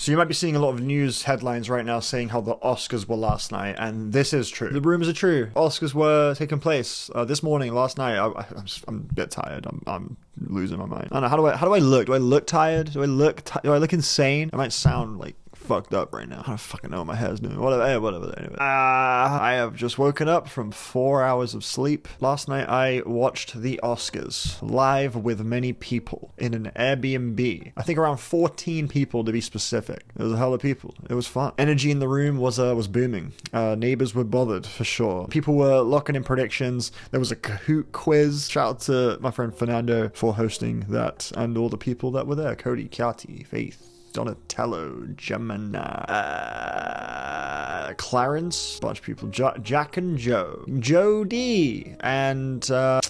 So you might be seeing a lot of news headlines right now saying how the Oscars were last night, and this is true. The rumors are true. Oscars were taking place this morning, last night. I'm a bit tired. I'm losing my mind. I don't know. How do I look? Do I look tired? Do I look insane? I might sound like fucked up right now. I don't fucking know what my hair's doing. Whatever. Anyway. I have just woken up from 4 hours of sleep. Last night I watched the Oscars live with many people in an Airbnb. I think around 14 people to be specific. It was a hell of people. It was fun. Energy in the room was booming. Neighbors were bothered for sure. People were locking in predictions. There was a Kahoot quiz. Shout out to my friend Fernando for hosting that and all the people that were there. Cody, Kiati, Faith, Donatello, Gemini, Clarence, a bunch of people, Jack and Joe, Jody, and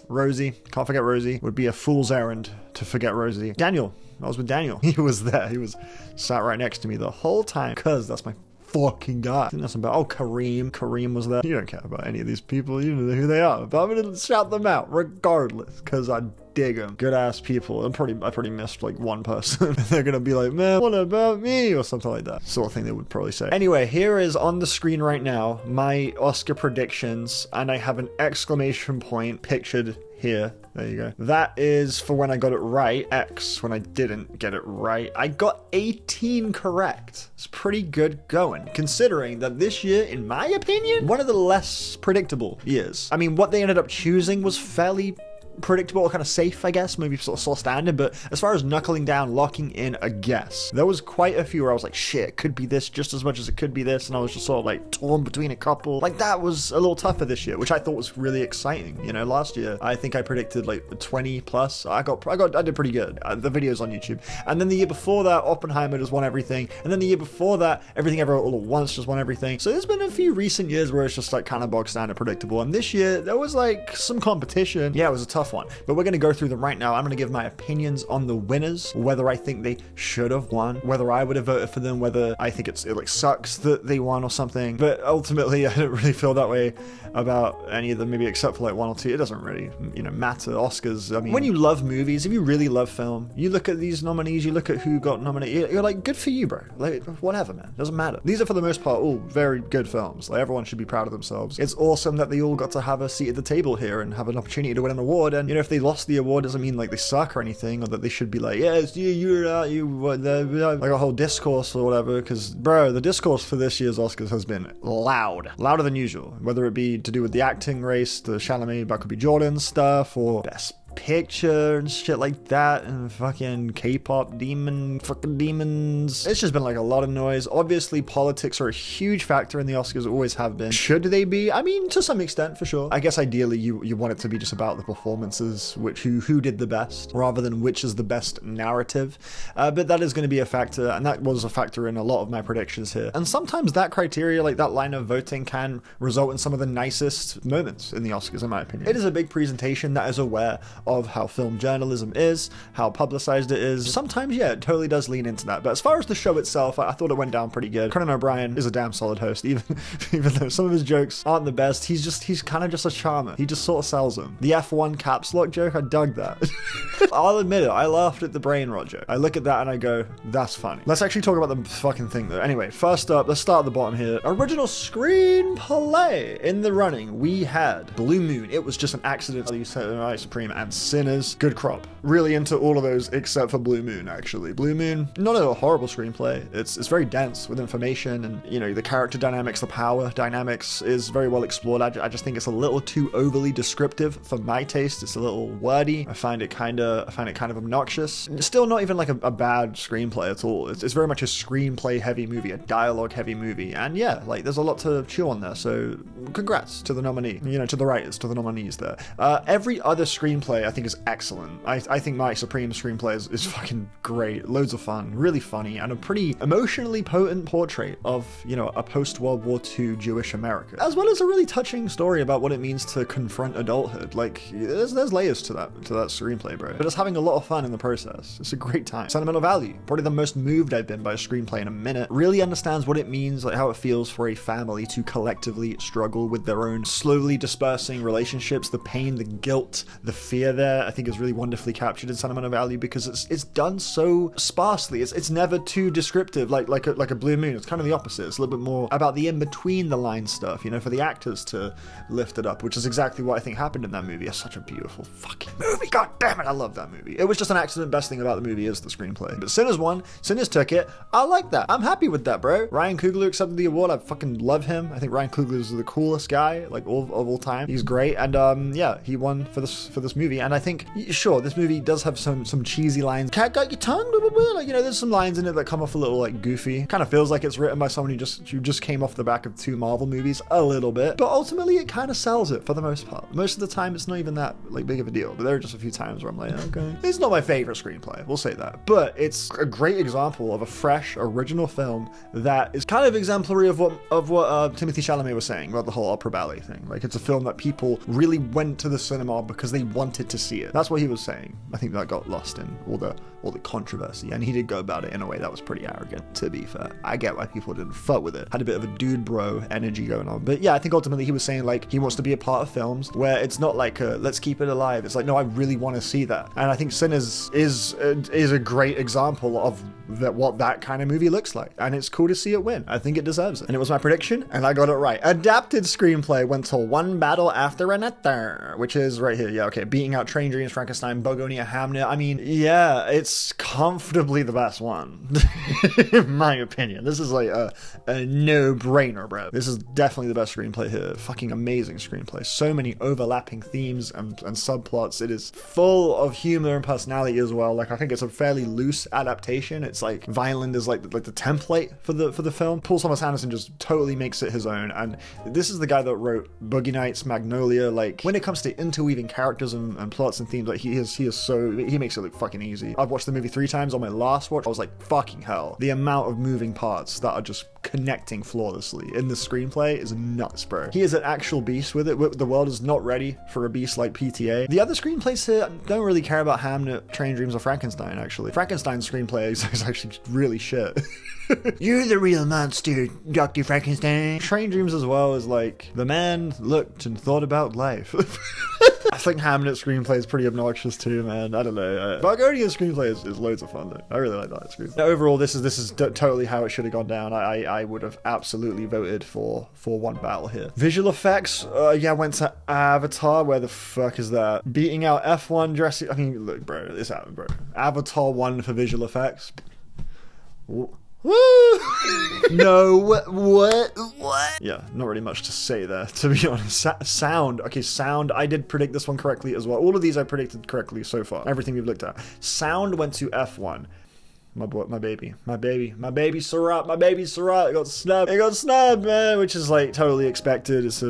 Rosie. Can't forget Rosie. Would be a fool's errand to forget Rosie. Daniel. I was with Daniel. He was there. He was sat right next to me the whole time because that's my fucking guy. I think that's about Kareem was there. You don't care about any of these people. You know who they are. But I'm gonna shout them out regardless because I dig them. Good ass people. I pretty missed like one person. They're gonna be like, man, what about me? Or something like that. Sort of thing they would probably say. Anyway, here is on the screen right now my Oscar predictions, and I have an exclamation point pictured here. There you go. That is for when I got it right. X when I didn't get it right. I got 18 correct. It's pretty good going, considering that this year, in my opinion, one of the less predictable years. I mean, what they ended up choosing was fairly predictable, kind of safe, I guess, maybe sort of standard, but as far as knuckling down, locking in a guess, there was quite a few where I was like, shit, it could be this just as much as it could be this, and I was just sort of like torn between a couple. Like, that was a little tougher this year, which I thought was really exciting. You know, last year I think I predicted like 20 plus. I did pretty good. The videos on YouTube. And then the year before that, Oppenheimer just won everything, and then the year before that, Everything Everywhere All at Once just won everything. So there's been a few recent years where it's just like kind of bog standard predictable, and this year there was like some competition. Yeah, it was a tough one, but we're going to go through them right now. I'm going to give my opinions on the winners, whether I think they should have won, whether I would have voted for them, whether I think it like sucks that they won or something. But ultimately, I don't really feel that way about any of them, maybe except for like one or two. It doesn't really, matter. Oscars, I mean, when you love movies, if you really love film, you look at these nominees, you look at who got nominated, you're like, good for you, bro. Like, whatever, man. Doesn't matter. These are, for the most part, all very good films. Like, everyone should be proud of themselves. It's awesome that they all got to have a seat at the table here and have an opportunity to win an award. And, if they lost the award, doesn't mean like they suck or anything, or that they should be like, yes, like a whole discourse or whatever. Because, bro, the discourse for this year's Oscars has been louder than usual, whether it be to do with the acting race, the Chalamet, Michael B. Jordan stuff, or Best Picture and shit like that, and fucking K-pop demons. It's just been like a lot of noise. Obviously, politics are a huge factor in the Oscars, always have been. Should they be? I mean, to some extent, for sure. I guess ideally you want it to be just about the performances, who did the best, rather than which is the best narrative. But that is going to be a factor, and that was a factor in a lot of my predictions here. And sometimes that criteria, like that line of voting, can result in some of the nicest moments in the Oscars, in my opinion. It is a big presentation that is aware of how film journalism is, how publicized it is. Sometimes, yeah, it totally does lean into that. But as far as the show itself, I thought it went down pretty good. Conan O'Brien is a damn solid host, even though some of his jokes aren't the best. He's kind of just a charmer. He just sort of sells them. The F1 caps lock joke, I dug that. I'll admit it, I laughed at the brain rot joke. I look at that and I go, that's funny. Let's actually talk about the fucking thing though. Anyway, first up, let's start at the bottom here. Original screenplay. In the running, we had Blue Moon. It was just an accident. You said Right Supreme and Sinners. Good crop. Really into all of those except for Blue Moon, actually. Blue Moon, not a horrible screenplay. It's very dense with information, and the character dynamics, the power dynamics is very well explored. I just think it's a little too overly descriptive for my taste. It's a little wordy. I find it kind of obnoxious. It's still not even like a bad screenplay at all. It's very much a screenplay heavy movie, a dialogue heavy movie, and yeah, like there's a lot to chew on there. So congrats to the nominee, to the writers, to the nominees there. Every other screenplay I think is excellent. I think My Supreme screenplay is fucking great. Loads of fun, really funny, and a pretty emotionally potent portrait of, a post-World War II Jewish America, as well as a really touching story about what it means to confront adulthood. Like, there's layers to that screenplay, bro. But just having a lot of fun in the process. It's a great time. Sentimental value. Probably the most moved I've been by a screenplay in a minute. Really understands what it means, like how it feels for a family to collectively struggle with their own slowly dispersing relationships, the pain, the guilt, the fear atmosphere there, I think, is really wonderfully captured in Sentimental Value because it's done so sparsely. It's never too descriptive, like a Blue Moon. It's kind of the opposite. It's a little bit more about the in-between the line stuff, you know, for the actors to lift it up, which is exactly what I think happened in that movie. It's such a beautiful fucking movie. God damn it, I love that movie. It was just an accident. Best thing about the movie is the screenplay. But Sinners won. Sinners took it. I like that. I'm happy with that, bro. Ryan Coogler accepted the award. I fucking love him. I think Ryan Coogler is the coolest guy, like, of all time. He's great. And yeah, he won for this movie. And I think, sure, this movie does have some cheesy lines. Cat got your tongue? Blah, blah, blah. Like, you know, there's some lines in it that come off a little like goofy. Kind of feels like it's written by someone who just came off the back of 2 Marvel movies a little bit. But ultimately, it kind of sells it for the most part. Most of the time, it's not even that like big of a deal. But there are just a few times where I'm like, okay, it's not my favorite screenplay. We'll say that. But it's a great example of a fresh, original film that is kind of exemplary of what Timothy Chalamet was saying about the whole opera ballet thing. Like, it's a film that people really went to the cinema because they wanted to see it. That's what he was saying. I think that got lost in all the controversy, and he did go about it in a way that was pretty arrogant, to be fair. I get why people didn't fuck with it. Had a bit of a dude bro energy going on. But yeah, I think ultimately he was saying, like, he wants to be a part of films where it's not like let's keep it alive. It's like, no, I really want to see that. And I think Sinners is a great example of what that kind of movie looks like, and it's cool to see it win. I think it deserves it, and it was my prediction, and I got it right. Adapted screenplay went to One Battle After Another, which is right here. Yeah, okay, beating out Train Dreams, Frankenstein, Begonia, Hamnet. I mean, yeah, it's comfortably the best one, in my opinion. This is like a no-brainer, bro. This is definitely the best screenplay here. Fucking amazing screenplay. So many overlapping themes and subplots. It is full of humor and personality as well. Like, I think it's a fairly loose adaptation. It's like Violin is like the template for the film. Paul Thomas Anderson just totally makes it his own, and this is the guy that wrote Boogie Nights, Magnolia. Like, when it comes to interweaving characters and plots and themes, like, he makes it look fucking easy. I've watched the movie 3 times. On my last watch, I was like, fucking hell, the amount of moving parts that are just connecting flawlessly in the screenplay is nuts, bro. He is an actual beast with it. The world is not ready for a beast like PTA. The other screenplays here don't really care about Hamnet, Train Dreams, or Frankenstein, actually. Frankenstein's screenplay is actually really shit. You're the real monster, Dr. Frankenstein. Train Dreams as well is like, the man looked and thought about life. I think Hamnet's screenplay is pretty obnoxious too, man. I don't know. Bulgaria's screenplay is loads of fun though. I really like that screenplay. Overall, this is totally how it should have gone down. I would have absolutely voted for One Battle here. Visual effects, yeah, went to Avatar. Where the fuck is that? Beating out F1, Jurassic. I mean, look, bro, this happened, bro. Avatar won for visual effects. Woo! No, what? Yeah, not really much to say there, to be honest. Sound. Okay, sound. I did predict this one correctly as well. All of these I predicted correctly so far. Everything we've looked at. Sound went to F1. My baby Sorta, it got snubbed, man, which is like totally expected. It's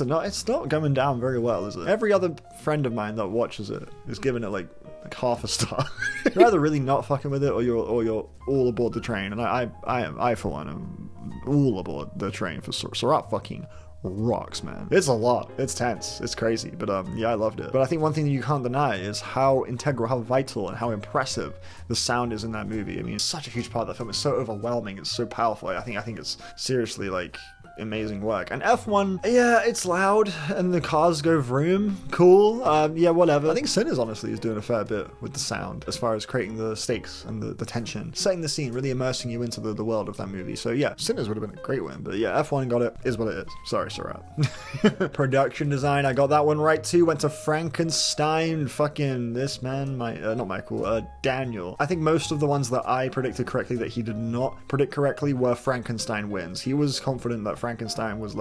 not going down very well, is it? Every other friend of mine that watches it is giving it like half a star. You're either really not fucking with it, or you're all aboard the train. And I for one am all aboard the train for Sorta. Fucking rocks, man. It's a lot. It's tense. It's crazy. But yeah, I loved it. But I think one thing that you can't deny is how integral, how vital, and how impressive the sound is in that movie. I mean, it's such a huge part of the film. It's so overwhelming. It's so powerful. I think it's seriously like amazing work. And F1, yeah, it's loud and the cars go vroom. Cool. Yeah, whatever. I think Sinners honestly is doing a fair bit with the sound as far as creating the stakes and the tension, setting the scene, really immersing you into the world of that movie. So yeah, Sinners would have been a great win. But yeah, F1 got it. Is what it is. Sorry, Sorta. Production design, I got that one right too. Went to Frankenstein. Fucking this man, not Michael, Daniel. I think most of the ones that I predicted correctly that he did not predict correctly were Frankenstein wins. He was confident that Frankenstein was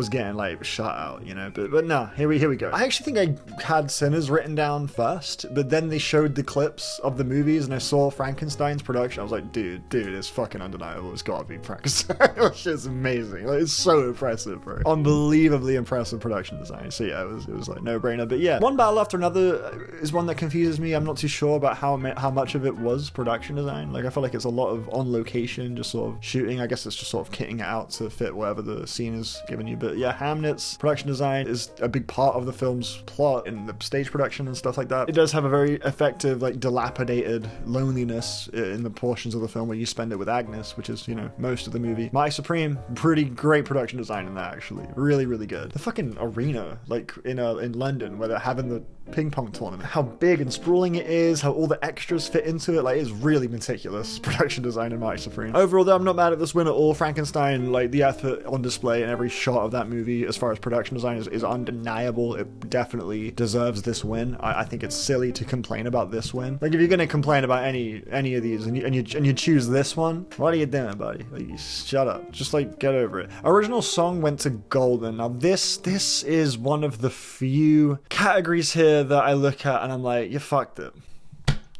getting like shut out, you know, but nah, here we go. I actually think I had Sinners written down first, but then they showed the clips of the movies and I saw Frankenstein's production. I was like, dude, it's fucking undeniable. It's gotta be Frankenstein. That shit's amazing. Like, it's so impressive, bro. Unbelievably impressive production design. So yeah, it was like no brainer. But yeah, One Battle After Another is one that confuses me. I'm not too sure about how much of it was production design. Like, I feel like it's a lot of on location, just sort of shooting. I guess it's just sort of kitting it out to fit whatever the scene is giving you. But yeah, Hamnet's production design is a big part of the film's plot in the stage production and stuff like that. It does have a very effective, like, dilapidated loneliness in the portions of the film where you spend it with Agnes, which is, you know, most of the movie. My Supreme, pretty great production design in that, actually. Really, really good. The fucking arena, like in London, where they're having the ping pong tournament, how big and sprawling it is, how all the extras fit into it, like it's really meticulous production design in March Supreme. Overall though, I'm not mad at this win at all. Frankenstein, like the effort on display in every shot of that movie as far as production design is undeniable. It definitely deserves this win. I think it's silly to complain about this win. Like if you're gonna complain about any of these and you choose this one, what are you doing, buddy? Like, you shut up. Just like get over it. Original song went to Golden. Now this is one of the few categories here that I look at and I'm like, you fucked it.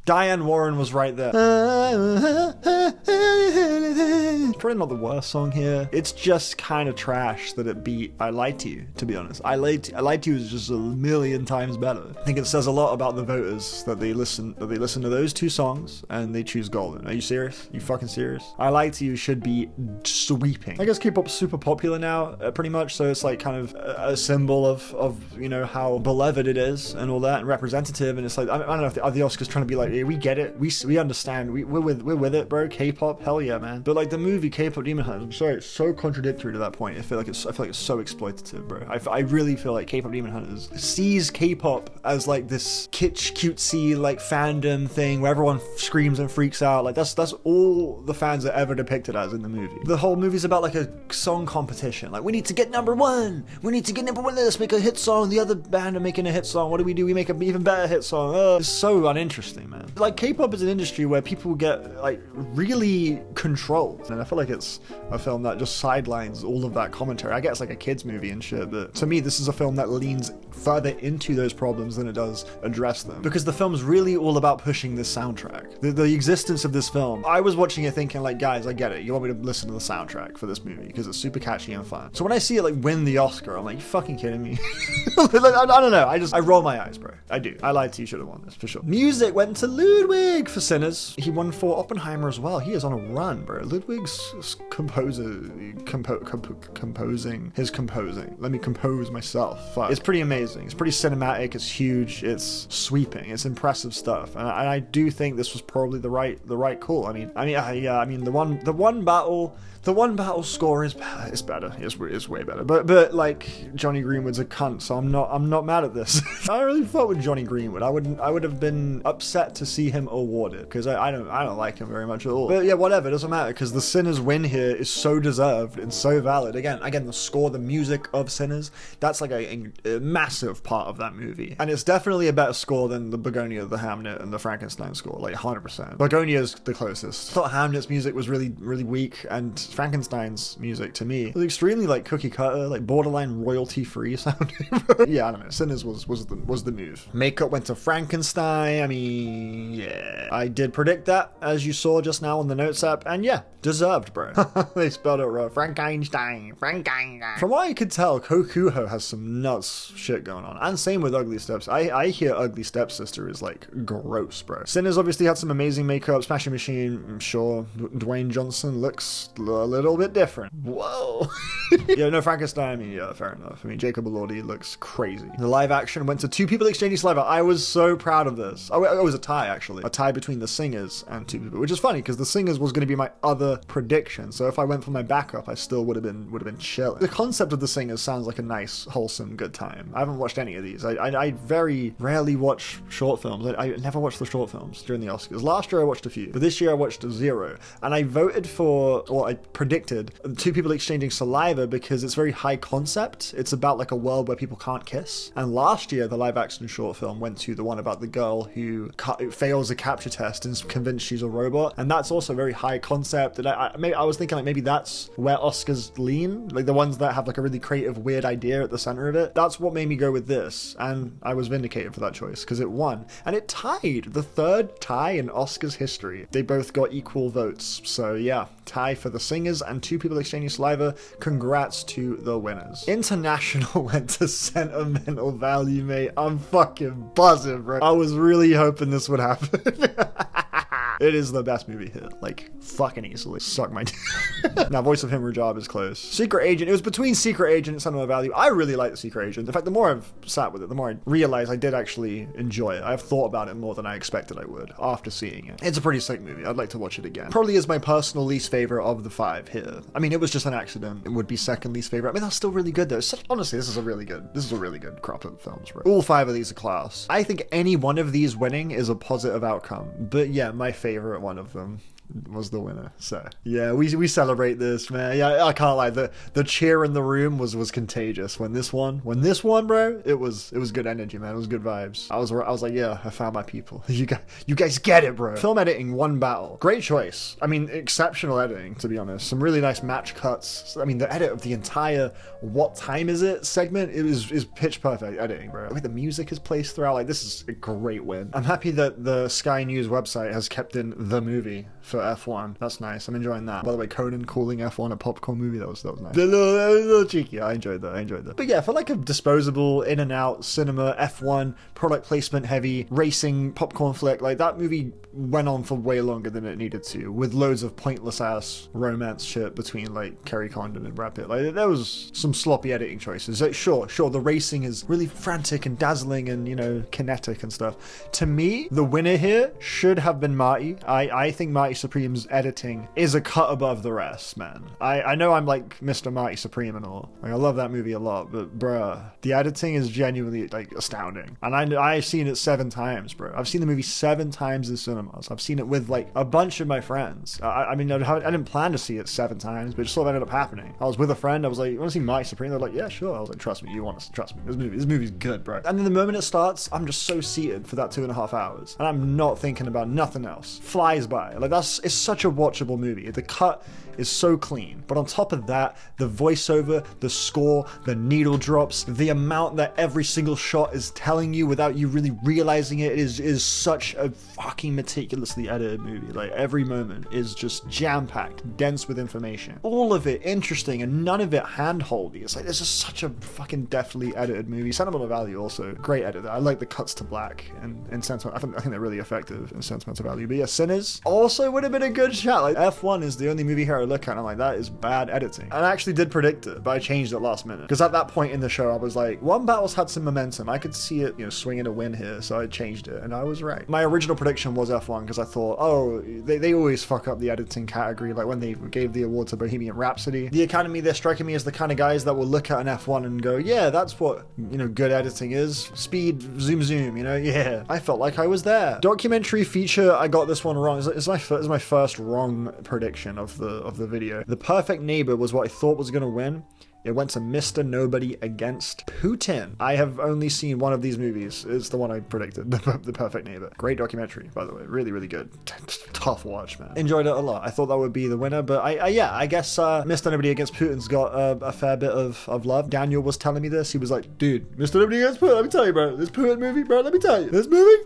Diane Warren was right there. It's probably not the worst song here. It's just kind of trash that it beat I Lied to You, to be honest. I Lied to You is just a million times better. I think it says a lot about the voters that they listen to those two songs and they choose Golden. Are you serious? You fucking serious? I Lied to You should be sweeping. I guess K-pop's super popular now, pretty much, so it's like kind of a symbol of you know, how beloved it is and all that, and representative, and it's like, I don't know if are the Oscars trying to be like, yeah, we get it, we understand, we're with it, bro. K-pop, hell yeah, man. But like the movie K-pop Demon Hunters, I'm sorry, it's so contradictory to that point. I feel like it's so exploitative, bro. I really feel like K-pop Demon Hunters sees K-pop as like this kitsch, cutesy like fandom thing where everyone screams and freaks out. Like that's all the fans are ever depicted as in the movie. The whole movie's about like a song competition. Like we need to get number one. Let's make a hit song. The other band are making a hit song. What do? We make an even better hit song. It's so uninteresting, man. Like K-pop is an industry where people get like really controlled, and I feel like it's a film that just sidelines all of that commentary. I get it's like a kids movie and shit, but to me this is a film that leans further into those problems than it does address them, because the film's really all about pushing this soundtrack. The existence of this film, I was watching it thinking like, guys, I get it, you want me to listen to the soundtrack for this movie because it's super catchy and fun. So when I see it like win the Oscar, I'm like, you fucking kidding me? Like, I don't know, I roll my eyes, bro. I do. I Lied to You should have won this for sure. Music went to Ludwig for Sinners. He won for Oppenheimer as well. He is on a run, bro. Ludwig's composing. Let me compose myself. Fuck. It's pretty amazing. It's pretty cinematic. It's huge. It's sweeping. It's impressive stuff. And I do think this was probably the right call. I mean, the one battle score is better. It's way better. But like Johnny Greenwood's a cunt, so I'm not mad at this. I really fought with Johnny Greenwood. I would have been upset to see him awarded because I don't like him very much at all. But yeah, whatever, it doesn't matter because the Sinners win here is so deserved and so valid. Again, the score, the music of Sinners, that's like a massive part of that movie, and it's definitely a better score than the Begonia, the Hamnet, and the Frankenstein score, like 100%. Begonia's the closest. I thought Hamnet's music was really weak, and Frankenstein's music to me was extremely like cookie cutter, like borderline royalty free sounding. Yeah, I don't know. Sinners was the move. Makeup went to Frankenstein. I mean, yeah, I did predict that, as you saw just now on the notes app, and yeah, deserved, bro. They spelled it wrong. Frankenstein. From what I could tell, Kokuho has some nuts shit going on, and same with Ugly Steps. I hear Ugly Stepsister is like gross, bro. Sinners obviously had some amazing makeup. Smashing Machine, I'm sure Dwayne Johnson looks a little bit different. Whoa. Yeah, no, Frankenstein, I mean, yeah, fair enough. I mean, Jacob Elordi looks crazy. The live action went to Two People Exchanging Saliva. I was so proud of this. Oh, it was a tie, actually. A tie between the singers and Two People, which is funny because the singers was going to be my other prediction. So if I went for my backup, I still would have been chilling. The concept of the singers sounds like a nice, wholesome, good time. I haven't watched any of these. I very rarely watch short films. I never watched the short films during the Oscars. Last year I watched a few, but this year I watched 0. And I voted for, or I predicted, Two People Exchanging Saliva because it's very high concept. It's about like a world where people can't kiss. And last year, the live action short film went to the one about the girl who fails a capture test and is convinced she's a robot. And that's also very high concept. And I was thinking like maybe that's where Oscars lean, like the ones that have like a really creative, weird idea at the center of it. That's what made me go with this. And I was vindicated for that choice because it won. And it tied, the third tie in Oscars history. They both got equal votes. So yeah, tie for the singers and Two People Exchanging Saliva. Congrats to the winners. International went to Sentimental Value, mate. I'm fucking buzzing, bro. I was really hoping this would happen. It is the best movie here, like fucking easily. Suck my Now, voice of him, Rajab is close. Secret Agent, it was between Secret Agent and Cinema Value. I really like the Secret Agent. In fact, the more I've sat with it, the more I realize I did actually enjoy it. I've thought about it more than I expected I would after seeing it. It's a pretty sick movie. I'd like to watch it again. Probably is my personal least favorite of the 5 here. I mean, it was just an accident. It would be second least favorite. I mean, that's still really good though. Honestly, this is a really good crop of films, bro. All 5 of these are class. I think any one of these winning is a positive outcome. But yeah, my favorite one of them was the winner. So yeah, we celebrate this, man. Yeah, I can't lie. The cheer in the room was contagious when this won, bro. It was good energy, man. It was good vibes. I was like, yeah, I found my people. You guys get it, bro. Film editing, one battle. Great choice. I mean, exceptional editing, to be honest. Some really nice match cuts. I mean, the edit of the entire "What time is it?" segment is pitch perfect editing, bro. The way the music is placed throughout, like, this is a great win. I'm happy that the Sky News website has kept in the movie for F1. That's nice. I'm enjoying that. By the way, Conan calling F1 a popcorn movie, that was nice. A little cheeky. I enjoyed that. But yeah, for like a disposable, in and out cinema, F1, product placement heavy, racing, popcorn flick, like that movie went on for way longer than it needed to, with loads of pointless ass romance shit between like Kerry Condon and Brad Pitt. Like, there was some sloppy editing choices. Like, sure, the racing is really frantic and dazzling and, you know, kinetic and stuff. To me, the winner here should have been Marty. I think Marty Supreme's editing is a cut above the rest, man. I know I'm like Mr. Marty Supreme and all. Like, I love that movie a lot, but bruh, the editing is genuinely like astounding. And I've seen it 7 times, bro. I've seen the movie 7 times in cinemas. I've seen it with like a bunch of my friends. I mean, I didn't plan to see it 7 times, but it just sort of ended up happening. I was with a friend. I was like, you want to see Marty Supreme? They're like, yeah, sure. I was like, trust me, you want to trust me. This movie's good, bro. And then the moment it starts, I'm just so seated for that 2.5 hours, and I'm not thinking about nothing else. Flies by. Like, it's such a watchable movie. The cut is so clean, but on top of that, the voiceover, the score, the needle drops, the amount that every single shot is telling you without you really realizing it is such a fucking meticulously edited movie. Like, every moment is just jam-packed, dense with information. All of it interesting and none of it hand-holdy. It's like, this is such a fucking deftly edited movie. Sentimental Value also, great editor. I like the cuts to black and Sentimental. I think they're really effective in Sentimental Value. But yeah, Sinners also would have been a good shot. Like, F1 is the only movie here I look at and I'm like, that is bad editing. And I actually did predict it, but I changed it last minute. Because at that point in the show, I was like, one battle's had some momentum. I could see it, you know, swinging a win here. So I changed it and I was right. My original prediction was F1 because I thought, oh, they always fuck up the editing category. Like when they gave the award to Bohemian Rhapsody. The Academy, they're striking me as the kind of guys that will look at an F1 and go, yeah, that's what, you know, good editing is. Speed, zoom, you know, yeah. I felt like I was there. Documentary feature, I got this one wrong. It's my first wrong prediction of the video. The Perfect Neighbor was what I thought was going to win. It went to Mr. Nobody against Putin. I have only seen one of these movies. It's the one I predicted, The Perfect Neighbor. Great documentary, by the way. Really, really good. Tough watch, man. Enjoyed it a lot. I thought that would be the winner, but I guess Mr. Nobody against Putin's got a fair bit of love. Daniel was telling me this. He was like, dude, Mr. Nobody against Putin, let me tell you, bro. This Putin movie, bro, let me tell you. This movie.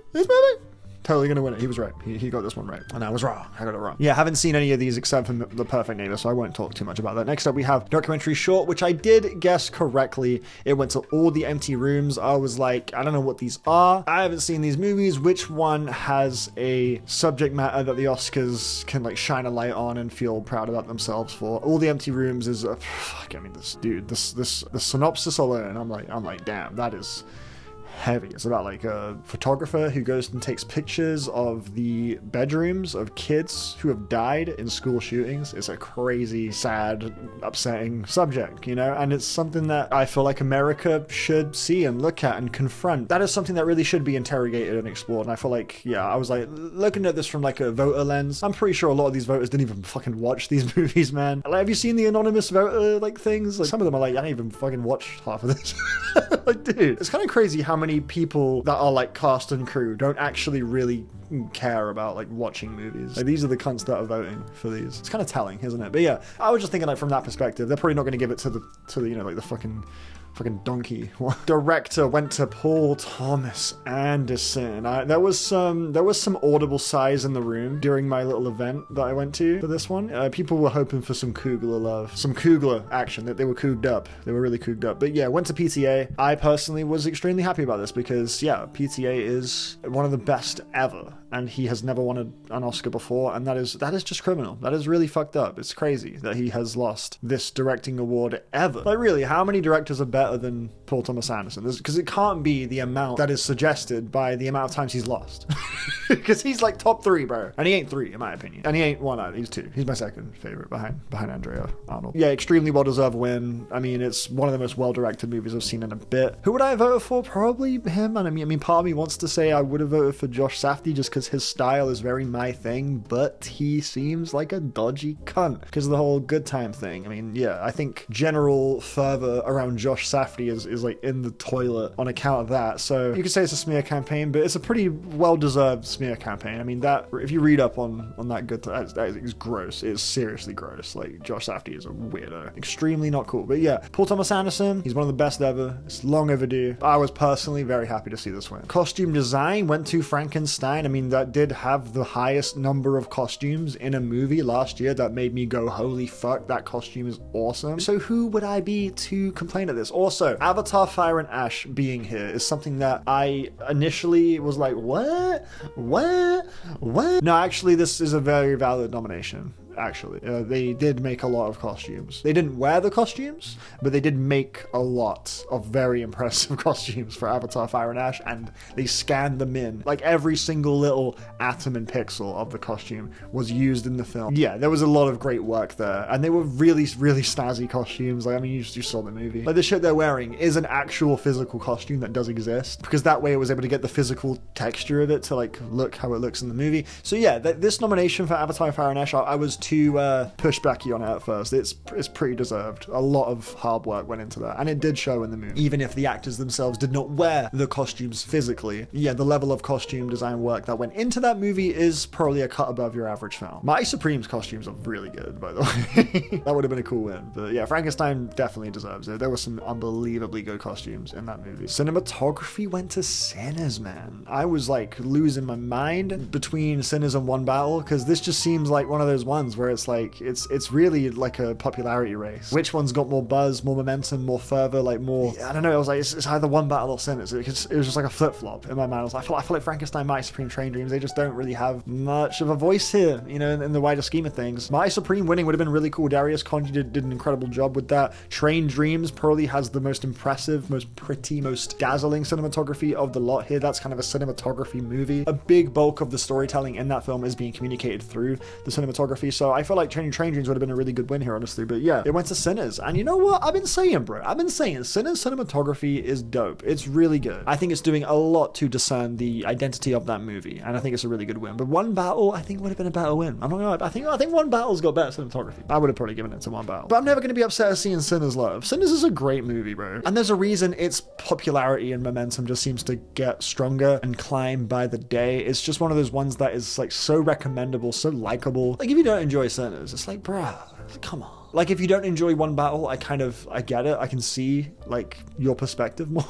Totally gonna win it. He was right. He got this one right. And I was wrong. I got it wrong. Yeah, haven't seen any of these except for The Perfect Neighbor, so I won't talk too much about that. Next up, we have documentary short, which I did guess correctly. It went to All the Empty Rooms. I was like, I don't know what these are. I haven't seen these movies. Which one has a subject matter that the Oscars can like shine a light on and feel proud about themselves for? All the Empty Rooms is the synopsis alone. I'm like, damn, that is heavy. It's about like a photographer who goes and takes pictures of the bedrooms of kids who have died in school shootings. It's a crazy, sad, upsetting subject, you know, and it's something that I feel like America should see and look at and confront. That is something that really should be interrogated and explored. And I feel like, yeah, I was like looking at this from like a voter lens. I'm pretty sure a lot of these voters didn't even fucking watch these movies, man. Like, have you seen the anonymous voter like things? Like, some of them are like, I didn't even fucking watch half of this. Like, dude, it's kind of crazy how many people that are like cast and crew don't actually really care about like watching movies. Like, these are the cunts that are voting for these. It's kind of telling, isn't it? But yeah, I was just thinking like from that perspective, they're probably not going to give it to the you know, like the fucking fucking donkey. Director went to Paul Thomas Anderson. There was some audible sighs in the room during my little event that I went to for this one. People were hoping for some Coogler love, some Coogler action. That they were cooged up. They were really cooged up. But yeah, went to PTA. I personally was extremely happy about this because yeah, PTA is one of the best ever, and he has never won an Oscar before, and that is just criminal. That is really fucked up. It's crazy that he has lost this directing award ever. Like really, how many directors are better than Paul Thomas Anderson? Because it can't be the amount that is suggested by the amount of times he's lost. Because he's like top 3, bro, and he ain't 3 in my opinion, and he ain't 1 either. He's 2. He's my second favorite behind Andrea Arnold. Yeah, extremely well deserved win. I mean, it's one of the most well directed movies I've seen in a bit. Who would I have voted for? Probably him. And I mean, part of me wants to say I would have voted for Josh Safdie just because his style is very my thing, but he seems like a dodgy cunt because of the whole good time thing. I mean, yeah, I think general fervor around Josh Safdie is like in the toilet on account of that. So you could say it's a smear campaign, but it's a pretty well-deserved smear campaign. I mean, that if you read up on that good time, that is gross. It's seriously gross. Like, Josh Safdie is a weirdo. Extremely not cool. But yeah, Paul Thomas Anderson, he's one of the best ever. It's long overdue. I was personally very happy to see this win. Costume design went to Frankenstein. I mean, that did have the highest number of costumes in a movie last year. That made me go, holy fuck, that costume is awesome. So who would I be to complain at this? Also, Avatar Fire and Ash being here is something that I initially was like, what? No, actually, this is a very valid nomination. Actually, they did make a lot of costumes. They didn't wear the costumes, but they did make a lot of very impressive costumes for Avatar Fire and Ash, and they scanned them in. Like, every single little atom and pixel of the costume was used in the film. Yeah, there was a lot of great work there, and they were really, really snazzy costumes. Like, I mean, you saw the movie. Like, the shit they're wearing is an actual physical costume that does exist, because that way it was able to get the physical texture of it to, like, look how it looks in the movie. So yeah, this nomination for Avatar Fire and Ash, I was too pushbacky on it at first. It's pretty deserved. A lot of hard work went into that, and it did show in the movie. Even if the actors themselves did not wear the costumes physically, yeah, the level of costume design work that went into that movie is probably a cut above your average film. My Supreme's costumes are really good, by the way. That would have been a cool win. But yeah, Frankenstein definitely deserves it. There were some unbelievably good costumes in that movie. Cinematography went to Sinners, man. I was like losing my mind between Sinners and One Battle, because this just seems like one of those ones where it's like, it's really like a popularity race. Which one's got more buzz, more momentum, more fervor, like more, I don't know, it was like, it's either One Battle or Sinners. It was just like a flip-flop in my mind. I feel like Frankenstein, My Supreme, Train Dreams, they just don't really have much of a voice here, you know, in the wider scheme of things. My Supreme winning would have been really cool. Darius Conji did an incredible job with that. Train Dreams probably has the most impressive, most pretty, most dazzling cinematography of the lot here. That's kind of a cinematography movie. A big bulk of the storytelling in that film is being communicated through the cinematography, so I feel like Train Dreams would have been a really good win here, honestly. But yeah, it went to Sinners. And you know what? I've been saying, bro. Sinners cinematography is dope. It's really good. I think it's doing a lot to discern the identity of that movie, and I think it's a really good win. But One Battle, I think, would have been a better win. I'm not gonna lie. I think One Battle's got better cinematography. I would have probably given it to One Battle. But I'm never gonna be upset at seeing Sinners love. Sinners is a great movie, bro. And there's a reason its popularity and momentum just seems to get stronger and climb by the day. It's just one of those ones that is like so recommendable, so likable. Like, if you don't enjoy Sinners, it's like, bruh, come on. Like, if you don't enjoy One Battle, I get it. I can see, like, your perspective more,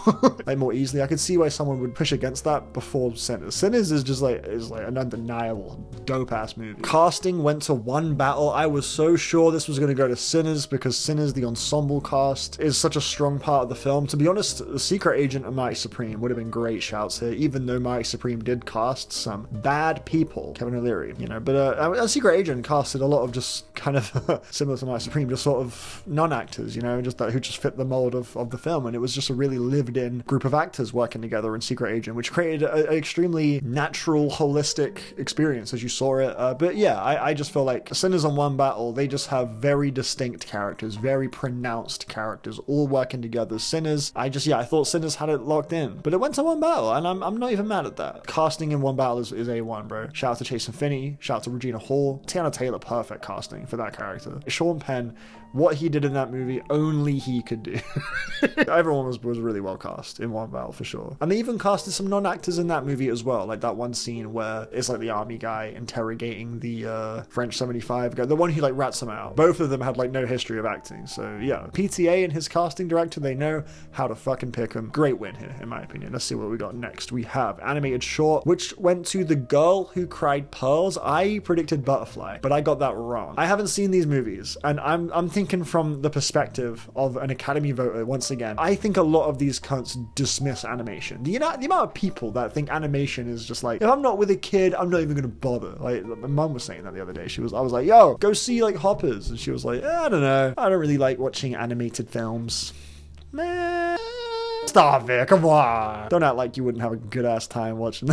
like, more easily. I could see why someone would push against that before Sinners. Sinners is just, like, an undeniable, dope-ass movie. Casting went to One Battle. I was so sure this was going to go to Sinners, because Sinners, the ensemble cast, is such a strong part of the film. To be honest, The Secret Agent and Mighty Supreme would have been great shouts here, even though Mighty Supreme did cast some bad people. Kevin O'Leary, you know, but a Secret Agent casted a lot of just kind of similar to Mighty Supreme, just sort of non-actors, you know, just that who just fit the mold of the film, and it was just a really lived-in group of actors working together in Secret Agent, which created an extremely natural, holistic experience as you saw it. But yeah, I just feel like Sinners and One Battle, they just have very distinct characters, very pronounced characters, all working together. Sinners, I thought Sinners had it locked in, but it went to One Battle, and I'm not even mad at that. Casting in One Battle is A1, bro. Shout out to Chase Finney, shout out to Regina Hall, Tiana Taylor, perfect casting for that character. Sean Penn what he did in that movie, only he could do. Everyone was really well cast in One Val for sure. And they even casted some non-actors in that movie as well, like that one scene where it's like the army guy interrogating the French 75 guy, the one who like rats him out. Both of them had like no history of acting, so yeah. PTA and his casting director, they know how to fucking pick him. Great win here, in my opinion. Let's see what we got next. We have animated short, which went to The Girl Who Cried Pearls. I predicted Butterfly, but I got that wrong. I haven't seen these movies, and I'm thinking from the perspective of an Academy voter once again. I think a lot of these cunts dismiss animation. The amount of people that think animation is just like, if I'm not with a kid, I'm not even gonna bother. Like, my mum was saying that the other day. I was like, yo, go see like Hoppers, and she was like, I don't know, I don't really like watching animated films. Man, stop it, come on. Don't act like you wouldn't have a good ass time watching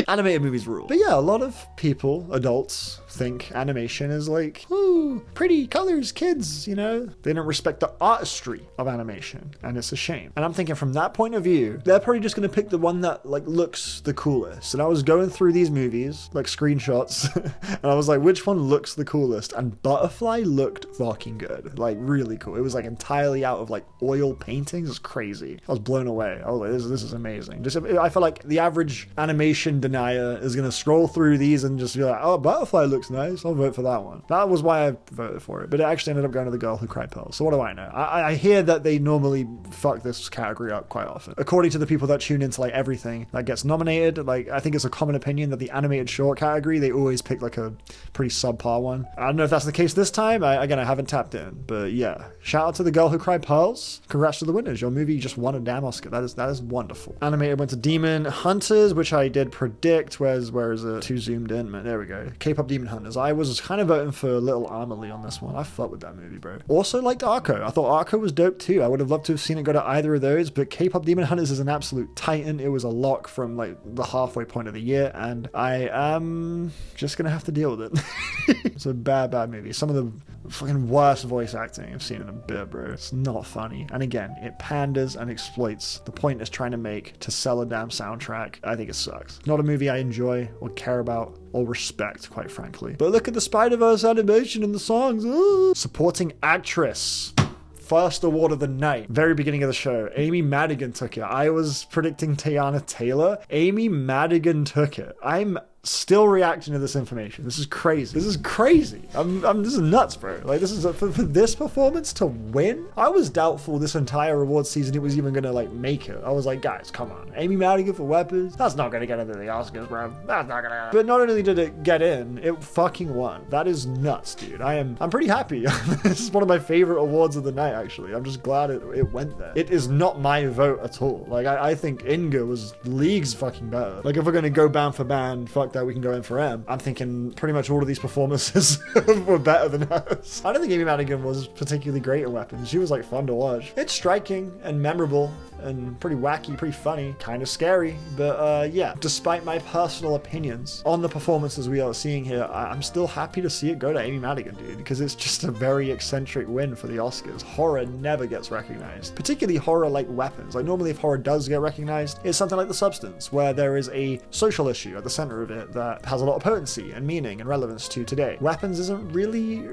animated movies rule. But yeah, a lot of people, adults, think animation is like, ooh, pretty colors, kids, you know? They don't respect the artistry of animation, and it's a shame. And I'm thinking from that point of view, they're probably just gonna pick the one that like looks the coolest. And I was going through these movies, like screenshots, and I was like, which one looks the coolest? And Butterfly looked fucking good, like really cool. It was like entirely out of like oil paintings. It's crazy. I was blown away. I was like, this is amazing. Just, I feel like the average animation denier is gonna scroll through these and just be like, oh, Butterfly looks nice, I'll vote for that one. That was why I voted for it, but it actually ended up going to The Girl Who Cried Pearls. So what do I know? I hear that they normally fuck this category up quite often. According to the people that tune into like everything that gets nominated, like I think it's a common opinion that the animated short category, they always pick like a pretty subpar one. I don't know if that's the case this time. I haven't tapped in, but yeah. Shout out to The Girl Who Cried Pearls. Congrats to the winners. Your movie just won a damn Oscar. That is wonderful. Animated went to Demon Hunters, which I did predict. Where is it? Too zoomed in, man. There we go. K-pop Demon Hunters. I was kind of voting for Little Amelie on this one. I fuck with that movie, bro. Also liked Arco. I thought Arco was dope too. I would have loved to have seen it go to either of those, but K-pop Demon Hunters is an absolute titan. It was a lock from like the halfway point of the year, and I am just gonna have to deal with it. It's a bad movie. Some of the fucking worst voice acting I've seen in a bit, bro. It's not funny. And again, it panders and exploits the point it's trying to make to sell a damn soundtrack. I think it sucks. Not a movie I enjoy or care about or respect, quite frankly. But look at the Spider-Verse animation and the songs. Ooh. Supporting actress. First award of the night. Very beginning of the show. Amy Madigan took it. I was predicting Teyana Taylor. Amy Madigan took it. I'm still reacting to this information. This is crazy. This is nuts, bro. Like, this is for this performance to win. I was doubtful this entire award season it was even gonna like make it. I was like, guys, come on. Amy Madigan for Weapons? That's not gonna get into the Oscars, bro. That's not gonna. But not only did it get in, it fucking won. That is nuts, dude. I'm pretty happy. This is one of my favorite awards of the night, actually. I'm just glad it went there. It is not my vote at all. Like, I think Inga was leagues fucking better. Like, if we're gonna go band for band, fuck that, we can go in for M. I'm thinking pretty much all of these performances were better than hers. I don't think Amy Madigan was particularly great at Weapons. She was like fun to watch. It's striking and memorable and pretty wacky, pretty funny, kind of scary. But yeah, despite my personal opinions on the performances we are seeing here, I'm still happy to see it go to Amy Madigan, dude, because it's just a very eccentric win for the Oscars. Horror never gets recognized, particularly horror like Weapons. Like, normally if horror does get recognized, it's something like The Substance, where there is a social issue at the center of it that has a lot of potency and meaning and relevance to today. Weapons isn't really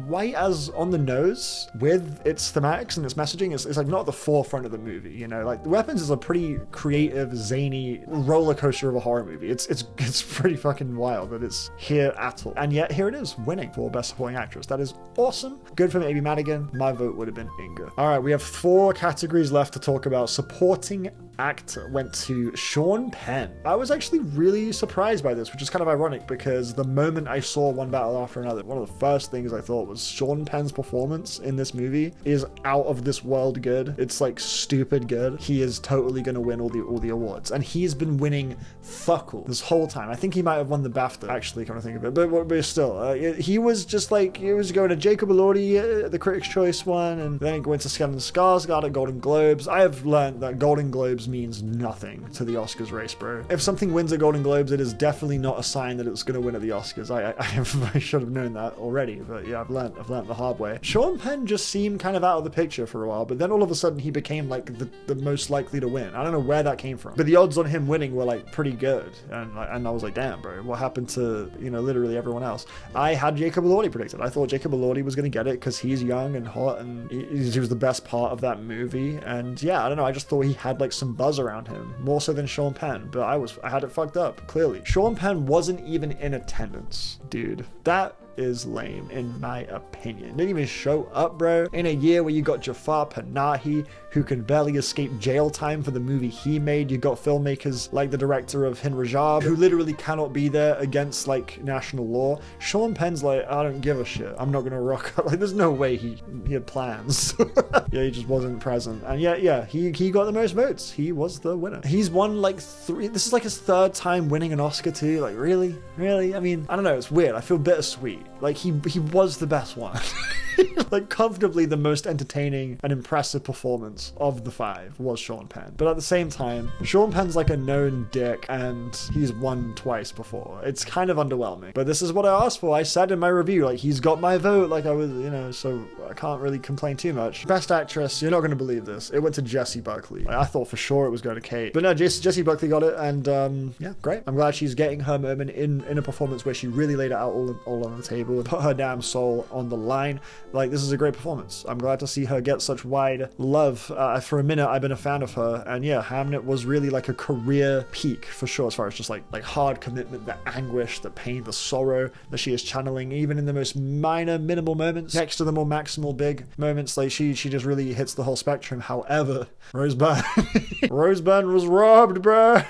quite as on the nose with its thematics and its messaging. It's like not at the forefront of the movie, you know? Like, Weapons is a pretty creative, zany roller coaster of a horror movie. It's pretty fucking wild that it's here at all. And yet here it is, winning for Best Supporting Actress. That is awesome. Good for Amy Madigan. My vote would have been Inga. All right, we have 4 categories left to talk about. Supporting Actor went to Sean Penn. I was actually really surprised by this, which is kind of ironic because the moment I saw One Battle After Another, one of the first things I thought was Sean Penn's performance in this movie is out of this world good. It's like stupid good. He is totally going to win all the awards, and he's been winning fuck all this whole time. I think he might have won the BAFTA, actually, come to think of it, but still, he was just like, he was going to Jacob Elordi, the Critics' Choice one, and then he went to Skeleton Skarsgård at Golden Globes. I have learned that Golden Globes means nothing to the Oscars race, bro. If something wins at Golden Globes, it is definitely not a sign that it's going to win at the Oscars. I should have known that already, but yeah, I've learned the hard way. Sean Penn just seemed kind of out of the picture for a while, but then all of a sudden he became like the most likely to win. I don't know where that came from, but the odds on him winning were like pretty good, and I was like, damn, bro, what happened to, you know, literally everyone else? I had Jacob Elordi predicted. I thought Jacob Elordi was going to get it because he's young and hot, and he was the best part of that movie. And yeah, I don't know, I just thought he had like some buzz around him, more so than Sean Penn, but I had it fucked up, clearly. Sean Penn wasn't even in attendance, dude. That is lame, in my opinion. Didn't even show up, bro. In a year where you got Jafar Panahi, who can barely escape jail time for the movie he made. You got filmmakers like the director of Hin Rajab, who literally cannot be there against like national law. Sean Penn's like, I don't give a shit. I'm not gonna rock up. Like, there's no way he had plans. Yeah, he just wasn't present. And yeah, he got the most votes. He was the winner. He's won like 3. This is like his 3rd time winning an Oscar too. Like, really? I mean, I don't know. It's weird. I feel bittersweet. Like, he was the best one. Like, comfortably the most entertaining and impressive performance of the 5 was Sean Penn. But at the same time, Sean Penn's like a known dick, and he's won twice before. It's kind of underwhelming. But this is what I asked for. I said in my review, like, he's got my vote. Like, I was, you know, so I can't really complain too much. Best actress, you're not going to believe this. It went to Jessie Buckley. Like, I thought for sure it was going to Kate. But no, Jessie Buckley got it, and yeah, great. I'm glad she's getting her moment in a performance where she really laid it out all on the table and put her damn soul on the line. Like, this is a great performance. I'm glad to see her get such wide love. For a minute, I've been a fan of her, and yeah, Hamnet was really like a career peak for sure, as far as just like hard commitment, the anguish, the pain, the sorrow that she is channeling, even in the most minor, minimal moments, next to the more maximal big moments. Like, she just really hits the whole spectrum. However, Rose Byrne was robbed, bruh.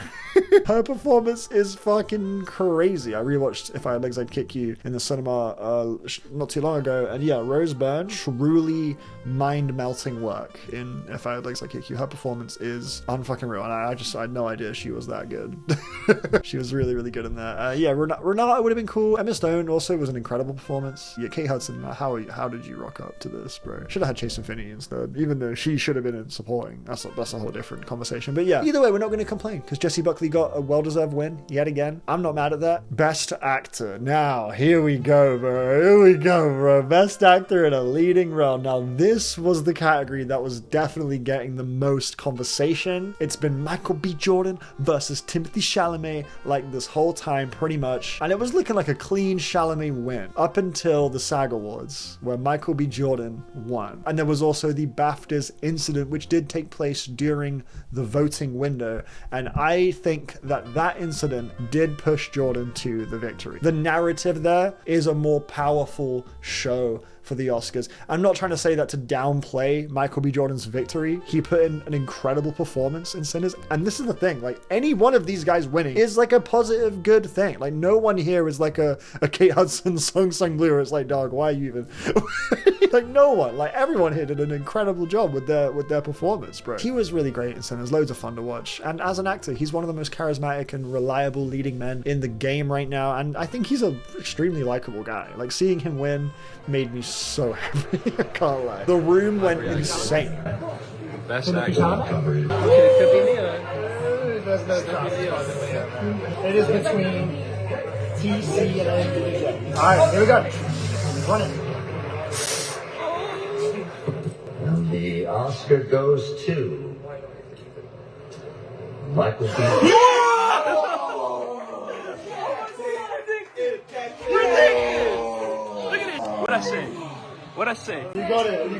Her performance is fucking crazy. I rewatched If I Had Legs I'd Kick You in the cinema not too long ago, and yeah, Rose Byrne, truly mind-melting work in If I Had Legs I'd Kick You. Her performance is unfucking real, and I had no idea she was that good. She was really, really good in that. Yeah, Renata would have been cool. Emma Stone also was an incredible performance. Yeah, Kate Hudson, how did you rock up to this, bro? Should have had Jason Finney instead, even though she should have been in supporting. That's a whole different conversation. But yeah, either way, we're not going to complain, because Jessie Buckley got a well-deserved win yet again. I'm not mad at that. Best actor. Now, here we go, bro. Best actor in a leading role. Now, this was the category that was definitely getting the most conversation. It's been Michael B. Jordan versus Timothée Chalamet like this whole time, pretty much. And it was looking like a clean Chalamet win up until the SAG Awards, where Michael B. Jordan won. And there was also the BAFTAs incident, which did take place during the voting window. And I think that incident did push Jordan to the victory. The narrative there is a more powerful show for the Oscars. I'm not trying to say that to downplay Michael B. Jordan's victory. He put in an incredible performance in Sinners, and this is the thing, like, any one of these guys winning is like a positive, good thing. Like, no one here is like a Kate Hudson sung blue. It's like, dog, why are you even like, no one, like, everyone here did an incredible job with their performance, bro. He was really great in Sinners, loads of fun to watch, and as an actor, he's one of the most charismatic and reliable leading men in the game right now, and I think he's an extremely likable guy. Like, seeing him win made me so happy. I can't lie. The room went insane. Best actor. It is between TC and DJ. Alright, here we go. Run it. And the Oscar goes to Michael B. What'd I say? You got it.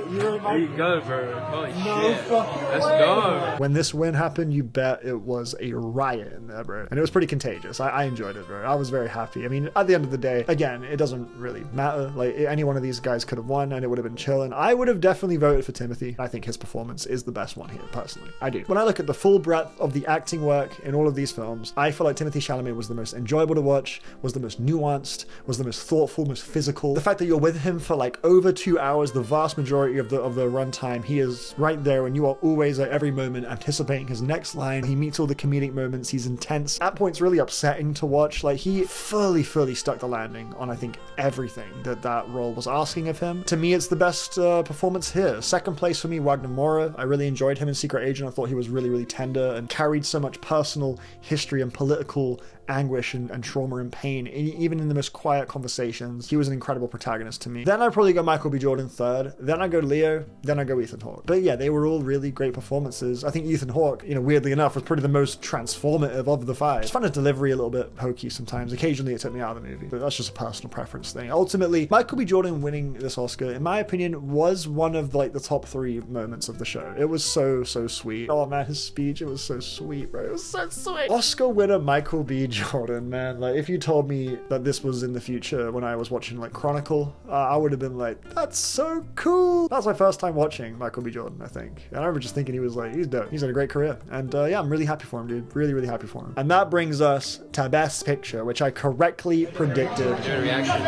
You were There you go, bro. Holy No shit. fucking Let's way. go. When this win happened, you bet it was a riot in there, bro. And it was pretty contagious. I enjoyed it, bro. I was very happy. I mean, at the end of the day, again, it doesn't really matter. Like, any one of these guys could have won, and it would have been chilling. I would have definitely voted for Timothy. I think his performance is the best one here, personally. I do. When I look at the full breadth of the acting work in all of these films, I feel like Timothée Chalamet was the most enjoyable to watch, was the most nuanced, was the most thoughtful, most physical. The fact that you're with him for like over over 2 hours, the vast majority of the runtime, he is right there, and you are always at every moment anticipating his next line. He meets all the comedic moments. He's intense. At points, really upsetting to watch. Like, he fully stuck the landing on, I think, everything that role was asking of him. To me, it's the best performance here. Second place for me, Wagner Moura. I really enjoyed him in Secret Agent. I thought he was really tender and carried so much personal history and political anguish and trauma and pain, even in the most quiet conversations. He was an incredible protagonist to me. Then I'd probably go Michael B. Jordan third. Then I go Leo. Then I go Ethan Hawke. But yeah, they were all really great performances. I think Ethan Hawke, weirdly enough, was probably the most transformative of the five. I just found his delivery a little bit hokey sometimes. Occasionally it took me out of the movie, but that's just a personal preference thing. Ultimately, Michael B. Jordan winning this Oscar, in my opinion, was one of like the top 3 moments of the show. It was so sweet. Oh man, his speech, it was so sweet, bro. It was so sweet. Oscar winner Michael B. Jordan, man. Like, if you told me that this was in the future when I was watching like Chronicle, I would have been like, that's so cool. That's my first time watching Michael B. Jordan, I think. And I remember just thinking he was like, he's dope. He's had a great career. And yeah, I'm really happy for him, dude. Really happy for him. And that brings us to Best Picture, which I correctly predicted. Doing reaction.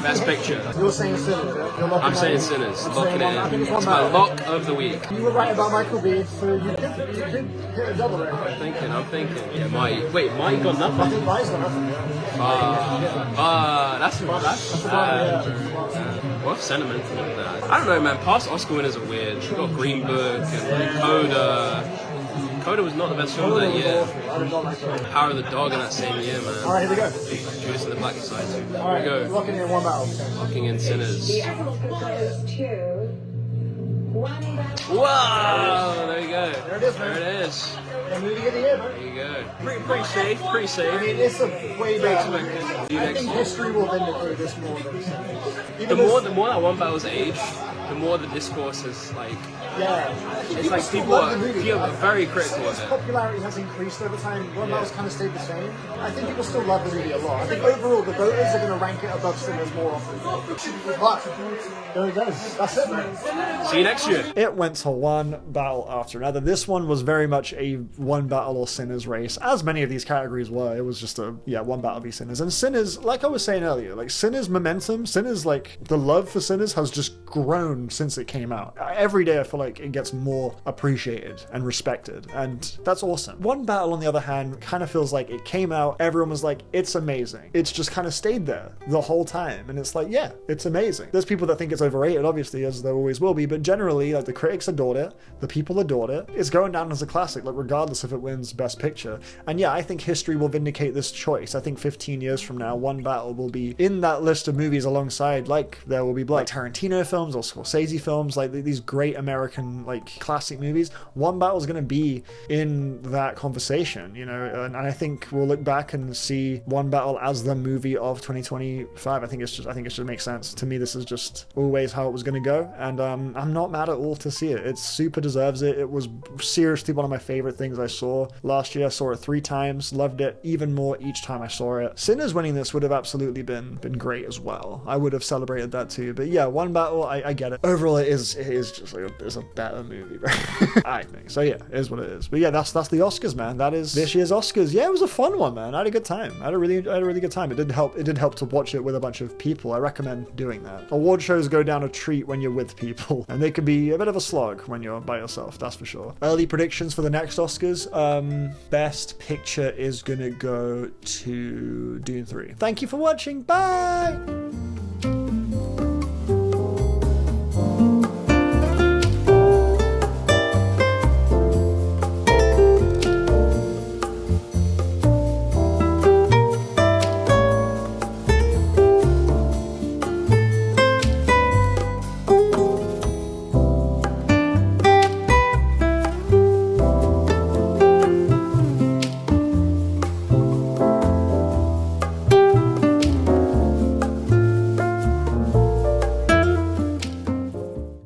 Best picture. You're saying Sinners. I'm saying Sinners. Locking it in. It's my lock of the week. You were right about Michael B, so you could hit a double there. I'm thinking. Yeah, Mike got nothing. I think Mike's got nothing. That's bad. What sentimental of that? I don't know, man. Past Oscar winners are weird. We've got Green Book and Coda. Coda was not the best film of that year. Power of the Dog in that same year, man. Alright, here we go. Judas and the Black Messiah too. Alright, Here we go. locking in one battle. Locking in Sinners. The Apple goes to one battle. Wow! There you go. There it is, man. There it is. The movie of the year, man. There you go. Pretty safe. Pretty safe. I mean, it's a way better. You I next think one. history will vindicate this more than The more that one battle's aged, the more the discourse is like. yeah. It's like still people love are the movie. very critical of Its it. popularity has increased over time. One battle's kind of stayed the same. I think people still love the movie a lot. I think overall the voters are going to rank it above Sinners more often. But there it goes. That's it, man. See you next year. It went to one battle after another. This one was very much a one battle or Sinners race, as many of these categories were. It was just one battle be Sinners. And Sinners, like I was saying earlier, like Sinners momentum, Sinners, like the love for Sinners has just grown since it came out. Every day I feel like it gets more appreciated and respected, and that's awesome. One battle, on the other hand, kind of feels like it came out, everyone was like, it's amazing. It's just kind of stayed there the whole time, and it's like, yeah, it's amazing. There's people that think it's overrated, obviously, as there always will be, but generally, like, the critics adored it, the people adored it. It's going down as a classic, like, regardless if it wins Best Picture. And yeah, I think history will vindicate this choice. I think 15 years from now, One Battle will be in that list of movies alongside, like, there will be like Tarantino films or Scorsese films, like these great American, like, classic movies. One Battle is going to be in that conversation, and I think we'll look back and see One Battle as the movie of 2025. I think it just makes sense. To me, this is just always how it was going to go, and I'm not mad at all to see it. It super deserves it. It was seriously one of my favorite things I saw last year. I saw it 3 times, loved it even more each time I saw it. Sinners winning this would have absolutely been great as well. I would have celebrated that too. But yeah, One Battle, I get it. Overall, it is just like it's a better movie, right? I think so. Yeah, it is what it is. But yeah, that's the Oscars, man. That is this year's Oscars. Yeah, it was a fun one, man. I had a good time. I had a really good time. It did help to watch it with a bunch of people. I recommend doing that. Award shows go down a treat when you're with people, and they can be a bit of a slog when you're by yourself. That's for sure. Early predictions for the next Oscars. Best Picture is gonna go to Dune 3. Thank you for watching. Bye.